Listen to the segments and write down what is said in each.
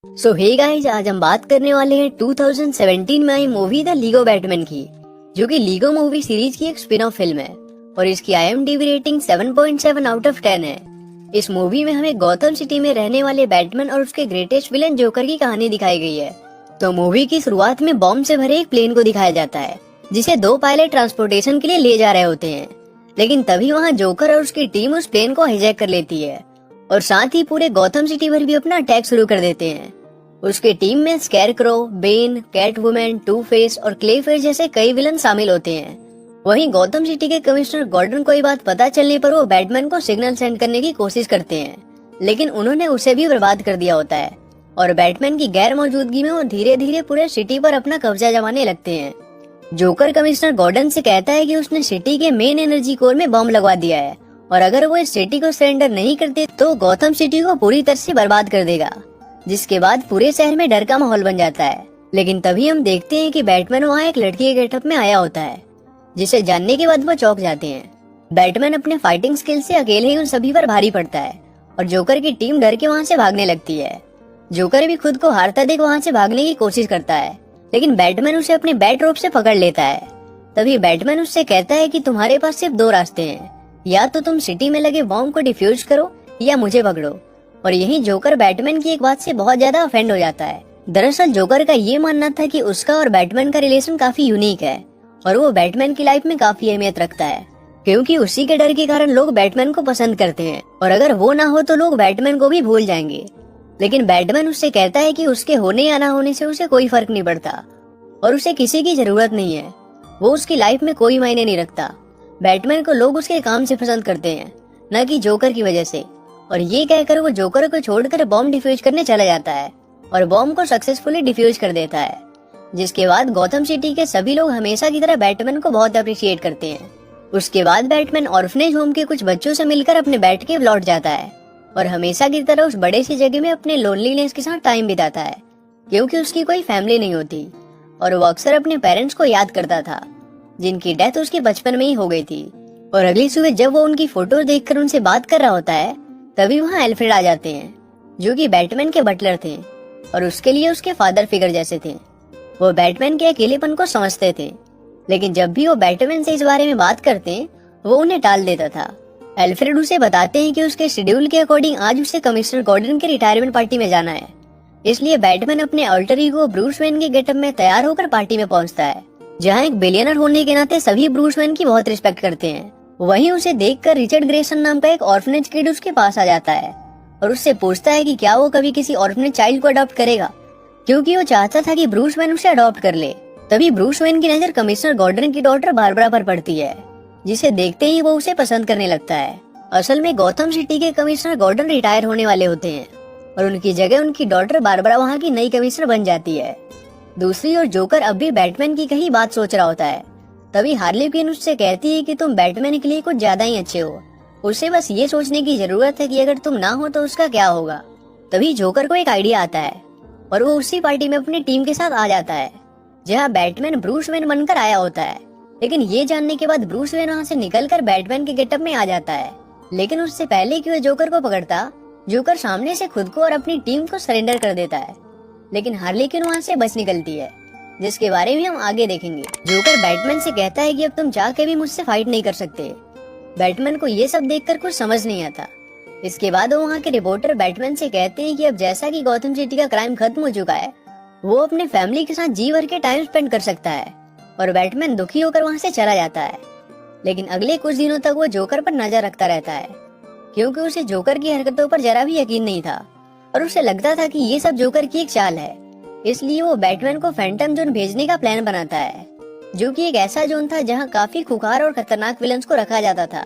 सो hey guys, आज हम बात करने वाले हैं 2017 में आई मूवी द लीगो बैटमैन की, जो कि लीगो मूवी सीरीज की एक स्पिन ऑफ फिल्म है और इसकी IMDb रेटिंग 7.7 आउट ऑफ 10 है। इस मूवी में हमें गॉथम सिटी में रहने वाले बैटमैन और उसके ग्रेटेस्ट विलेन जोकर की कहानी दिखाई गई है। तो मूवी की शुरुआत में बॉम्ब से भरे एक प्लेन को दिखाया जाता है, जिसे दो पायलट ट्रांसपोर्टेशन के लिए ले जा रहे होते हैं। लेकिन तभी वहाँ जोकर और उसकी टीम उस प्लेन को हाईजैक कर लेती है और साथ ही पूरे गॉथम सिटी पर भी अपना अटैक शुरू कर देते हैं। उसके टीम में स्कैरक्रो, बेन, कैटवुमैन, टू फेस और क्लेफेस जैसे कई विलन शामिल होते हैं। वहीं गॉथम सिटी के कमिश्नर गॉर्डन को ये बात पता चलने पर वो बैटमैन को सिग्नल सेंड करने की कोशिश करते हैं, लेकिन उन्होंने उसे भी बर्बाद कर दिया होता है और बैटमैन की गैर मौजूदगी में वो धीरे धीरे पूरे सिटी पर अपना कब्जा जमाने लगते हैं। जोकर कमिश्नर गॉर्डन से कहता है कि उसने सिटी के मेन एनर्जी कोर में बॉम्ब लगवा दिया है और अगर वो इस सिटी को सरेंडर नहीं करते तो गॉथम सिटी को पूरी तरह से बर्बाद कर देगा, जिसके बाद पूरे शहर में डर का माहौल बन जाता है। लेकिन तभी हम देखते हैं कि बैटमैन वहाँ एक लड़की के गेटअप में आया होता है, जिसे जानने के बाद वो चौंक जाते हैं। बैटमैन अपने फाइटिंग स्किल से अकेले ही उन सभी पर भारी पड़ता है और जोकर की टीम डर के वहाँ से भागने लगती है। जोकर भी खुद को हारता देख वहाँ से भागने की कोशिश करता है, लेकिन बैटमैन उसे अपने बैट रोप से पकड़ लेता है। तभी बैटमैन उससे कहता है कि तुम्हारे पास सिर्फ दो रास्ते हैं, या तो तुम सिटी में लगे बॉम्ब को डिफ्यूज करो या मुझे पकड़ो। और यही जोकर बैटमैन की एक बात से बहुत ज्यादा ऑफेंड हो जाता है। दरअसल जोकर का ये मानना था कि उसका और बैटमैन का रिलेशन काफी यूनिक है और वो बैटमैन की लाइफ में काफी अहमियत रखता है, क्योंकि उसी के डर के कारण लोग बैटमैन को पसंद करते हैं और अगर वो ना हो तो लोग बैटमैन को भी भूल जाएंगे। लेकिन बैटमैन उससे कहता है कि उसके होने या ना होने से उसे कोई फर्क नहीं पड़ता और उसे किसी की जरूरत नहीं है, वो उसकी लाइफ में कोई मायने नहीं रखता। बैटमैन को लोग उसके काम से पसंद करते हैं, न कि जोकर की वजह से। और ये कहकर वो जोकर को छोड़कर बॉम्ब डिफ्यूज करने चला जाता है और बॉम्ब को सक्सेसफुली डिफ्यूज कर देता है, जिसके बाद गॉथम सिटी के सभी लोग हमेशा की तरह बैटमैन को बहुत अप्रिशिएट करते हैं। उसके बाद बैटमैन ऑर्फनेज होम के कुछ बच्चों से मिलकर अपने बैट केव लौट जाता है और हमेशा की तरह उस बड़े सी जगह में अपने लोनलीनेस के साथ टाइम बिताता है, क्योंकि उसकी कोई फैमिली नहीं होती और वो अक्सर अपने पेरेंट्स को याद करता था, जिनकी डेथ उसके बचपन में ही हो गई थी। और अगली सुबह जब वो उनकी फोटोज देखकर उनसे बात कर रहा होता है, तभी वहाँ एल्फ्रेड आ जाते हैं, जो कि बैटमैन के बटलर थे और उसके लिए उसके फादर फिगर जैसे थे। वो बैटमैन के अकेलेपन को समझते थे, लेकिन जब भी वो बैटमैन से इस बारे में बात करते वो उन्हें टाल देता था। एल्फ्रेड उसे बताते हैं कि उसके शेड्यूल के अकॉर्डिंग आज उसे कमिश्नर गॉर्डन के रिटायरमेंट पार्टी में जाना है, इसलिए बैटमैन अपने अल्टर ईगो ब्रूस वेन के गेटअप में तैयार होकर पार्टी में पहुंचता है, जहाँ एक बिलियनर होने के नाते सभी ब्रूस वेन की बहुत रिस्पेक्ट करते हैं। वहीं उसे देखकर रिचर्ड ग्रेसन नाम का एक ऑर्फनेज किड उसके पास आ जाता है और उससे पूछता है कि क्या वो कभी किसी ऑर्फनेज चाइल्ड को अडॉप्ट करेगा, क्योंकि वो चाहता था कि ब्रूस वेन उसे अडॉप्ट कर ले। तभी ब्रूस वेन की नजर कमिश्नर गॉर्डन की डॉटर बारबरा पर पड़ती है, जिसे देखते ही वो उसे पसंद करने लगता है। असल में गॉथम सिटी के कमिश्नर गॉर्डन रिटायर होने वाले होते हैं और उनकी जगह उनकी डॉटर बारबरा वहाँ की नई कमिश्नर बन जाती है। दूसरी ओर जोकर अब भी बैटमैन की कही बात सोच रहा होता है। तभी हार्ली क्विन उससे कहती है कि तुम बैटमैन के लिए कुछ ज्यादा ही अच्छे हो, उसे बस ये सोचने की जरूरत है कि अगर तुम ना हो तो उसका क्या होगा। तभी जोकर को एक आइडिया आता है और वो उसी पार्टी में अपनी टीम के साथ आ जाता है, जहाँ बैटमैन ब्रूस वेन बनकर आया होता है। लेकिन ये जानने के बाद ब्रूस वेन वहाँ से निकलकर बैटमैन के गेटअप में आ जाता है, लेकिन उससे पहले कि वो जोकर को पकड़ता, जोकर सामने से खुद को और अपनी टीम को सरेंडर कर देता है। लेकिन हार्ली क्विन वहाँ से बच निकलती है, जिसके बारे में हम आगे देखेंगे। जोकर बैटमैन से कहता है कि अब तुम चाह के भी मुझसे फाइट नहीं कर सकते। बैटमैन को ये सब देखकर कुछ समझ नहीं आता। इसके बाद वहाँ के रिपोर्टर बैटमैन से कहते हैं कि अब जैसा कि गॉथम सिटी का क्राइम खत्म हो चुका है, वो अपने फैमिली के साथ जी भर के टाइम स्पेंड कर सकता है और बैटमैन दुखी होकर वहाँ से चला जाता है। लेकिन अगले कुछ दिनों तक वो जोकर पर नजर रखता रहता है, क्योंकि उसे जोकर की हरकतों पर जरा भी यकीन नहीं था और उसे लगता था कि ये सब जोकर की एक चाल है। इसलिए वो बैटमैन को फैंटम जोन भेजने का प्लान बनाता है, जो कि एक ऐसा जोन था जहां काफी खुखार और खतरनाक विलन्स को रखा जाता था,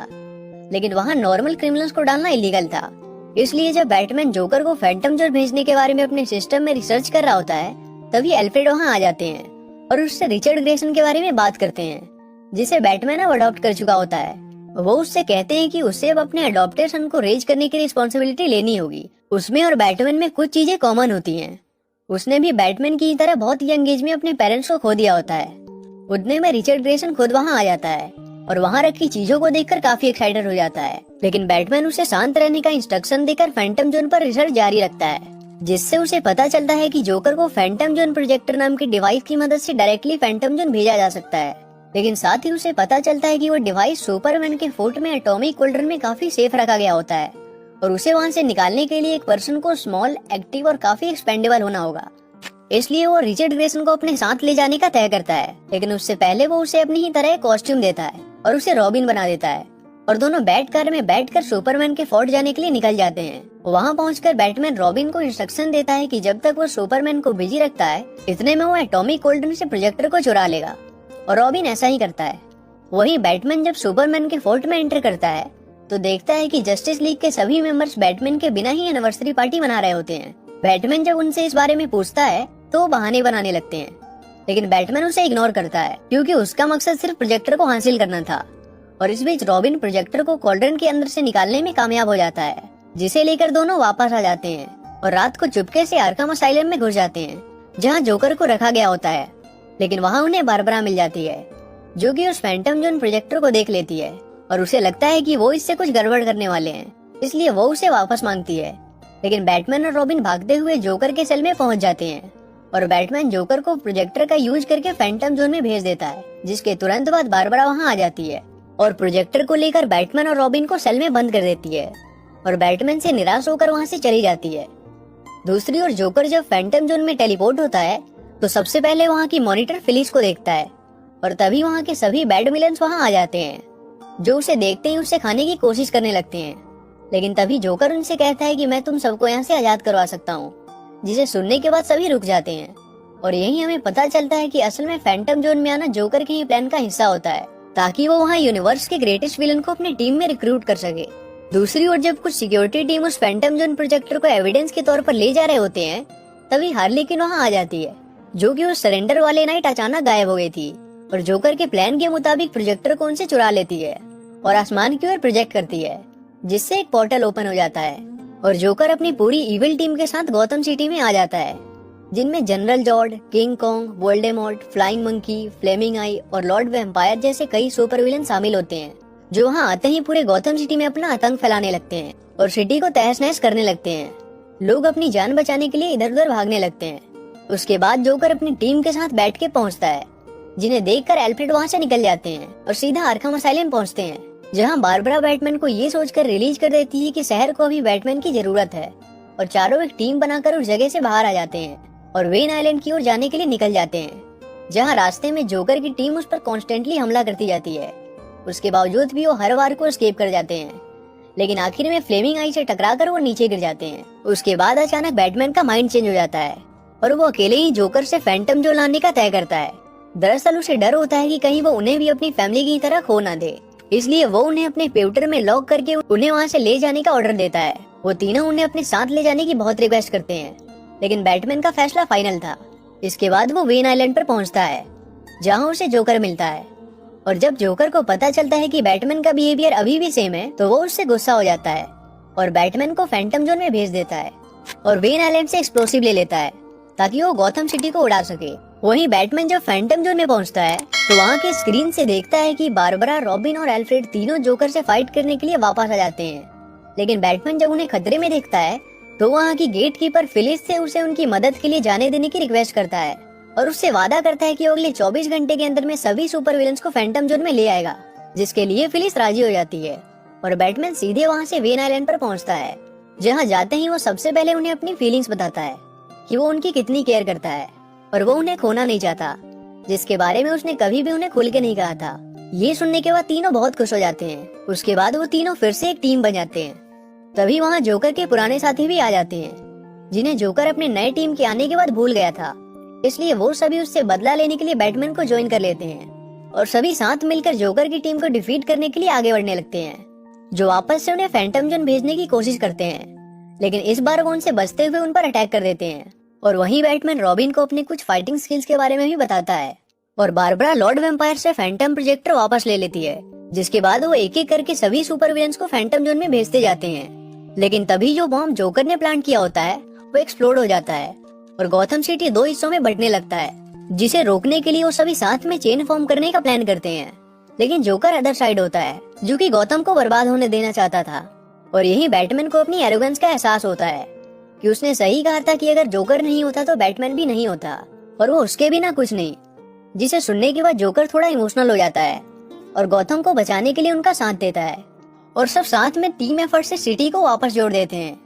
लेकिन वहां नॉर्मल क्रिमिनल्स को डालना इलीगल था। इसलिए जब बैटमैन जोकर को फैंटम जोन भेजने के बारे में अपने सिस्टम में रिसर्च कर रहा होता है, तभी एल्फ्रेड वहां आ जाते हैं और उससे रिचर्ड ग्रेसन के बारे में बात करते हैं, जिसे बैटमैन अब अडॉप्ट कर चुका होता है। वो उससे कहते हैं कि उसे अब अपने अडॉप्टेड सन को रेज करने की रिस्पॉन्सिबिलिटी लेनी होगी। उसमें और बैटमैन में कुछ चीजें कॉमन होती हैं। उसने भी बैटमैन की तरह बहुत यंग एज में अपने पेरेंट्स को खो दिया होता है। उतने में रिचर्ड ग्रेसन खुद वहाँ आ जाता है और वहाँ रखी चीजों को देखकर काफी एक्साइटेड हो जाता है, लेकिन बैटमैन उसे शांत रहने का इंस्ट्रक्शन देकर फैंटम जोन पर रिसर्च जारी रखता है। जिससे उसे पता चलता है कि जोकर को फैंटम जोन प्रोजेक्टर नाम के डिवाइस की मदद से डायरेक्टली फैंटम जोन भेजा जा सकता है। लेकिन साथ ही उसे पता चलता है कि वो डिवाइस सुपरमैन के फोर्ट में एटॉमिक कोल्ड्रन में काफी सेफ रखा गया होता है और उसे वहां से निकालने के लिए एक पर्सन को स्मॉल, एक्टिव और काफी एक्सपेंडेबल होना होगा। इसलिए वो रिचर्ड ग्रेसन को अपने साथ ले जाने का तय करता है। लेकिन उससे पहले वो उसे अपनी ही तरह कॉस्ट्यूम देता है और उसे रॉबिन बना देता है और दोनों बैट कार में बैठकर सुपरमैन के फोर्ट जाने के लिए निकल जाते हैं। वहां पहुंचकर बैटमैन रॉबिन को इंस्ट्रक्शन देता है कि जब तक वो सुपरमैन को बिजी रखता है, इतने में वो एटॉमिक कोल्ड्रन से प्रोजेक्टर को चुरा लेगा और रॉबिन ऐसा ही करता है। वहीं बैटमैन जब सुपरमैन के फोर्ट में एंटर करता है तो देखता है कि जस्टिस लीग के सभी मेंबर्स बैटमैन के बिना ही एनिवर्सरी पार्टी मना रहे होते हैं। बैटमैन जब उनसे इस बारे में पूछता है तो वो बहाने बनाने लगते हैं, लेकिन बैटमैन उसे इग्नोर करता है क्योंकि उसका मकसद सिर्फ प्रोजेक्टर को हासिल करना था। और इस बीच रॉबिन प्रोजेक्टर को कॉल्ड्रन के अंदर से निकालने में कामयाब हो जाता है, जिसे लेकर दोनों वापस आ जाते हैं और रात को चुपके से आर्कम असाइलम में घुस जाते हैं जहां जोकर को रखा गया होता है। लेकिन वहां उन्हें बारबरा मिल जाती है जो कि उस फैंटम जोन प्रोजेक्टर को देख लेती है और उसे लगता है कि वो इससे कुछ गड़बड़ करने वाले हैं, इसलिए वो उसे वापस मांगती है। लेकिन बैटमैन और रॉबिन भागते हुए जोकर के सेल में पहुंच जाते हैं और बैटमैन जोकर को प्रोजेक्टर का यूज करके फैंटम जोन में भेज देता है, जिसके तुरंत बाद बारबरा वहां आ जाती है और प्रोजेक्टर को लेकर बैटमैन और रॉबिन को सेल में बंद कर देती है और बैटमैन से निराश होकर वहां से चली जाती है। दूसरी ओर जोकर जब फैंटम जोन में टेलीपोर्ट होता है तो सबसे पहले वहां की मॉनिटर फिलिस को देखता है और तभी वहां के सभी बैड विलेंस वहां आ जाते हैं, जो उसे देखते ही उसे खाने की कोशिश करने लगते हैं। लेकिन तभी जोकर उनसे कहता है कि मैं तुम सबको यहाँ से आजाद करवा सकता हूँ, जिसे सुनने के बाद सभी रुक जाते हैं। और यही हमें पता चलता है कि असल में फैंटम जोन में आना जोकर के ही प्लान का हिस्सा होता है, ताकि वो वहाँ यूनिवर्स के ग्रेटेस्ट विलन को अपनी टीम में रिक्रूट कर सके। दूसरी ओर जब कुछ सिक्योरिटी टीम उस फैंटम जोन प्रोजेक्टर को एविडेंस के तौर पर ले जा रहे होते हैं, तभी हार्ली क्विन वहाँ आ जाती है, जो कि उस सरेंडर वाले नाइट अचानक गायब हो गई थी और जोकर के प्लान के मुताबिक प्रोजेक्टर को उनसे चुरा लेती है और आसमान की ओर प्रोजेक्ट करती है, जिससे एक पोर्टल ओपन हो जाता है और जोकर अपनी पूरी इविल टीम के साथ गौतम सिटी में आ जाता है, जिनमें general Zod, King Kong, Voldemort, flying monkey, flaming eye और लॉर्ड वैम्पायर जैसे कई सुपर विलन शामिल होते हैं, जो वहाँ आते ही पूरे गौतम सिटी में अपना आतंक फैलाने लगते हैं और सिटी को तहस नहस करने लगते हैं। लोग अपनी जान बचाने के लिए इधर उधर भागने लगते हैं। उसके बाद जोकर अपनी टीम के साथ बैठ के पहुँचता है, जिन्हें देखकर एल्फ्रेड वहाँ से निकल जाते हैं और सीधा आर्कम असाइलम पहुँचते हैं, जहाँ बारबरा बैटमैन को ये सोचकर रिलीज कर देती है कि शहर को अभी बैटमैन की जरूरत है और चारों एक टीम बनाकर उस जगह से बाहर आ जाते हैं और वेन आइलैंड की ओर जाने के लिए निकल जाते हैं, जहाँ रास्ते में जोकर की टीम उस पर कॉन्स्टेंटली हमला करती जाती है। उसके बावजूद भी वो हर बार को एस्केप कर जाते हैं, लेकिन आखिर में फ्लेमिंग आई से टकराकर वो नीचे गिर जाते हैं। उसके बाद अचानक बैटमैन का माइंड चेंज हो जाता है और वो अकेले ही जोकर से फैंटम जोन लाने का तय करता है। दरअसल उसे डर होता है कि कहीं वो उन्हें भी अपनी फैमिली की तरह खो ना दे, इसलिए वो उन्हें अपने पेप्टर में लॉक करके उन्हें वहाँ से ले जाने का ऑर्डर देता है। वो तीनों उन्हें अपने साथ ले जाने की बहुत रिक्वेस्ट करते हैं, लेकिन बैटमैन का फैसला फाइनल था। इसके बाद वो वेन आइलैंड पर पहुंचता है, जहां उसे जोकर मिलता है और जब जोकर को पता चलता है कि बैटमैन का बिहेवियर अभी भी सेम है, तो वो उससे गुस्सा हो जाता है और बैटमैन को फैंटम जोन में भेज देता है और वेन आइलैंड से एक्सप्लोसिव ले लेता है ताकि वो गौतम सिटी को उड़ा सके। वहीं बैटमैन जब फैंटम जोन में पहुंचता है तो वहाँ के स्क्रीन से देखता है कि बारबरा, रॉबिन और एल्फ्रेड तीनों जोकर से फाइट करने के लिए वापस आ जाते हैं। लेकिन बैटमैन जब उन्हें खतरे में देखता है तो वहाँ की गेट कीपर फिलिस से उसे उनकी मदद के लिए जाने देने की रिक्वेस्ट करता है और उससे वादा करता है कि वो अगले 24 घंटे के अंदर में सभी सुपर विलन्स को फैंटम जोन में ले आएगा, जिसके लिए फिलिस राजी हो जाती है और बैटमैन सीधे वहाँ से वेन आइलैंड पर पहुँचता है, जहाँ जाते ही वो सबसे पहले उन्हें अपनी फीलिंग्स बताता है कि वो उनकी कितनी केयर करता है और वो उन्हें खोना नहीं चाहता, जिसके बारे में उसने कभी भी उन्हें खुल के नहीं कहा था। ये सुनने के बाद तीनों बहुत खुश हो जाते हैं। उसके बाद वो तीनों फिर से एक टीम बन जाते हैं। तभी वहाँ जोकर के पुराने साथी भी आ जाते हैं, जिन्हें जोकर अपने नए टीम के आने के बाद भूल गया था, इसलिए वो सभी उससे बदला लेने के लिए बैटमैन को ज्वाइन कर लेते हैं और सभी साथ मिलकर जोकर की टीम को डिफीट करने के लिए आगे बढ़ने लगते हैं, जो वापस से उन्हें फैंटम जोन भेजने की कोशिश करते हैं। लेकिन इस बार वो उनसे बचते हुए उन पर अटैक कर देते हैं और वहीं बैटमैन रॉबिन को अपने कुछ फाइटिंग स्किल्स के बारे में भी बताता है और बारबरा लॉर्ड वैम्पायर से फैंटम प्रोजेक्टर वापस ले लेती है, जिसके बाद वो एक एक करके सभी सुपर विलन्स को फैंटम जोन में भेजते जाते हैं। लेकिन तभी जो बॉम्ब जोकर ने प्लांट किया होता है वो एक्सप्लोड हो जाता है और गौतम सिटी 2 हिस्सों में बंटने लगता है, जिसे रोकने के लिए वो सभी साथ में चेन फॉर्म करने का प्लान करते हैं। लेकिन जोकर अदर साइड होता है, जो कि गौतम को बर्बाद होने देना चाहता था और यही बैटमैन को अपनी एरोगेंस का एहसास होता है। कि उसने सही कहा था कि अगर जोकर नहीं होता तो बैटमैन भी नहीं होता, और वो उसके बिना कुछ नहीं। जिसे सुनने के बाद जोकर थोड़ा इमोशनल हो जाता है और गौथम को बचाने के लिए उनका साथ देता है, और सब साथ में टीम एफर्ट से सिटी को वापस जोड़ देते हैं,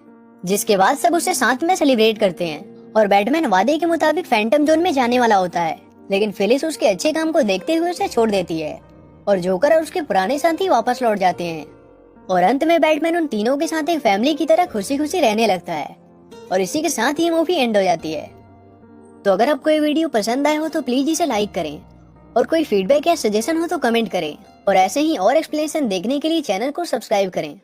जिसके बाद सब उसे साथ में सेलिब्रेट करते हैं। और बैटमैन वादे के मुताबिक फैंटम जोन में जाने वाला होता है, लेकिन फिलिस उसके अच्छे काम को देखते हुए उसे छोड़ देती है, और जोकर और उसके पुराने साथी वापस लौट जाते हैं। और अंत में बैटमैन उन तीनों के साथ एक फैमिली की तरह खुशी खुशी रहने लगता है, और इसी के साथ ये मूवी एंड हो जाती है। तो अगर आपको ये वीडियो पसंद आया हो तो प्लीज इसे लाइक करें, और कोई फीडबैक या सजेशन हो तो कमेंट करें, और ऐसे ही और एक्सप्लेनेशन देखने के लिए चैनल को सब्सक्राइब करें।